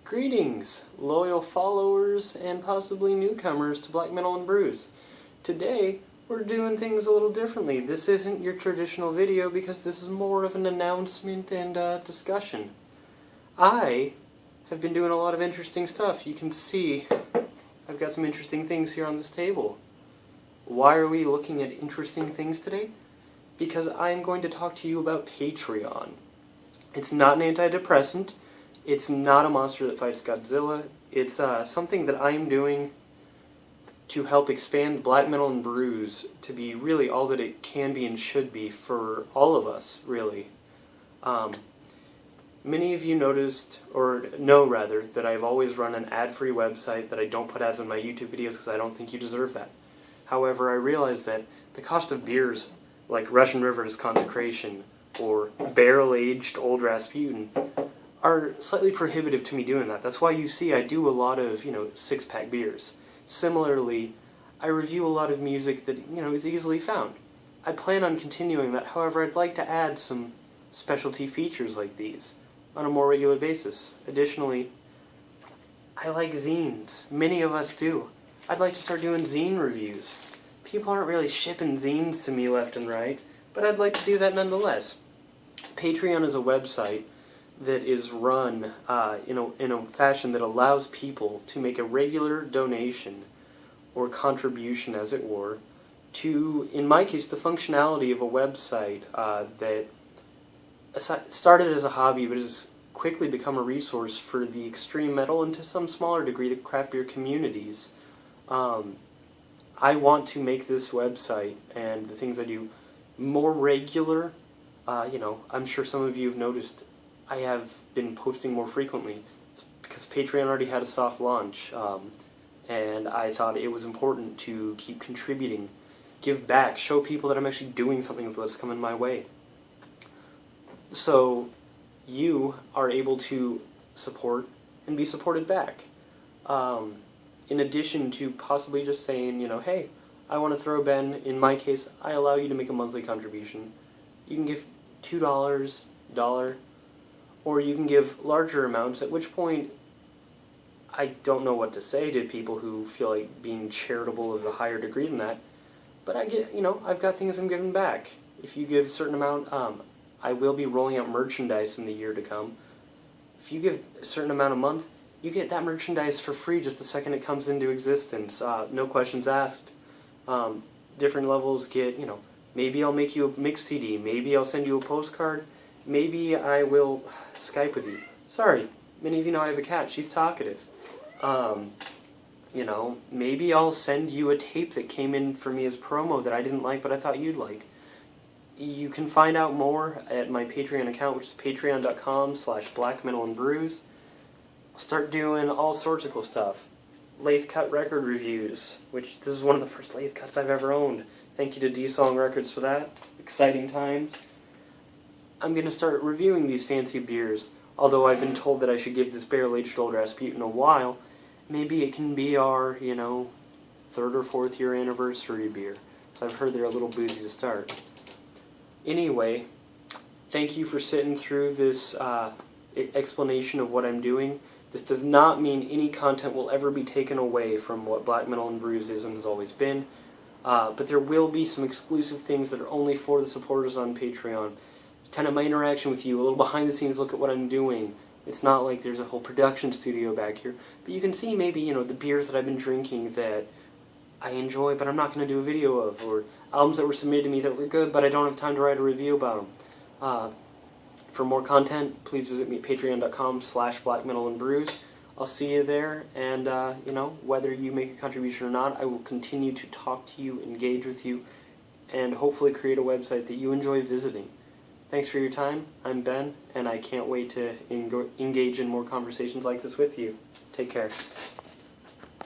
Greetings, loyal followers and possibly newcomers to Black Metal and Brews. Today, we're doing things a little differently. This isn't your traditional video because this is more of an announcement and discussion. I have been doing a lot of interesting stuff. You can see I've got some interesting things here on this table. Why are we looking at interesting things today? Because I'm going to talk to you about Patreon. It's not an antidepressant. It's not a monster that fights Godzilla. It's something that I'm doing to help expand Black Metal and Brews to be really all that it can be and should be for all of us, really. Many of you noticed, or know rather, that I've always run an ad-free website, that I don't put ads on my YouTube videos because I don't think you deserve that. However, I realize that the cost of beers like Russian River's Consecration or barrel-aged Old Rasputin are slightly prohibitive to me doing that. That's why you see I do a lot of, six-pack beers. Similarly, I review a lot of music that, is easily found. I plan on continuing that, however, I'd like to add some specialty features like these on a more regular basis. Additionally, I like zines. Many of us do. I'd like to start doing zine reviews. People aren't really shipping zines to me left and right, but I'd like to do that nonetheless. Patreon is a website that is run in a fashion that allows people to make a regular donation or contribution, as it were, to, in my case, the functionality of a website that started as a hobby but has quickly become a resource for the extreme metal and to some smaller degree the craft beer communities. I want to make this website and the things I do more regular. I'm sure some of you have noticed I have been posting more frequently. It's because Patreon already had a soft launch, and I thought it was important to keep contributing, give back, show people that I'm actually doing something with what's coming my way. So you are able to support and be supported back. In addition to possibly just saying, hey, I want to throw Ben. In my case, I allow you to make a monthly contribution. You can give $2, $1, or you can give larger amounts, at which point I don't know what to say to people who feel like being charitable of a higher degree than that, but I've got things I'm giving back. If you give a certain amount, I will be rolling out merchandise in the year to come. If you give a certain amount a month, you get that merchandise for free just the second it comes into existence, no questions asked. Different levels get, maybe I'll make you a mix CD, maybe I'll send you a postcard, maybe I will Skype with you. Sorry, many of you know I have a cat, she's talkative. Maybe I'll send you a tape that came in for me as promo that I didn't like but I thought you'd like. You can find out more at my Patreon account, which is patreon.com/blackmetalandbrews. I'll start doing all sorts of cool stuff. Lathe cut record reviews, which this is one of the first lathe cuts I've ever owned. Thank you to D-Song Records for that. Exciting times. I'm going to start reviewing these fancy beers, although I've been told that I should give this barrel-aged Old Rasputin a while. Maybe it can be our, 3rd or 4th year anniversary beer. So I've heard they're a little boozy to start. Anyway, thank you for sitting through this explanation of what I'm doing. This does not mean any content will ever be taken away from what Black Metal and Brews is and has always been. But there will be some exclusive things that are only for the supporters on Patreon. Kind of my interaction with you, a little behind the scenes look at what I'm doing. It's not like there's a whole production studio back here. But you can see maybe, the beers that I've been drinking that I enjoy but I'm not going to do a video of, or albums that were submitted to me that were good but I don't have time to write a review about them. For more content, please visit me at patreon.com/blackmetalandbrews. I'll see you there, and whether you make a contribution or not, I will continue to talk to you, engage with you, and hopefully create a website that you enjoy visiting. Thanks for your time. I'm Ben, and I can't wait to engage in more conversations like this with you. Take care.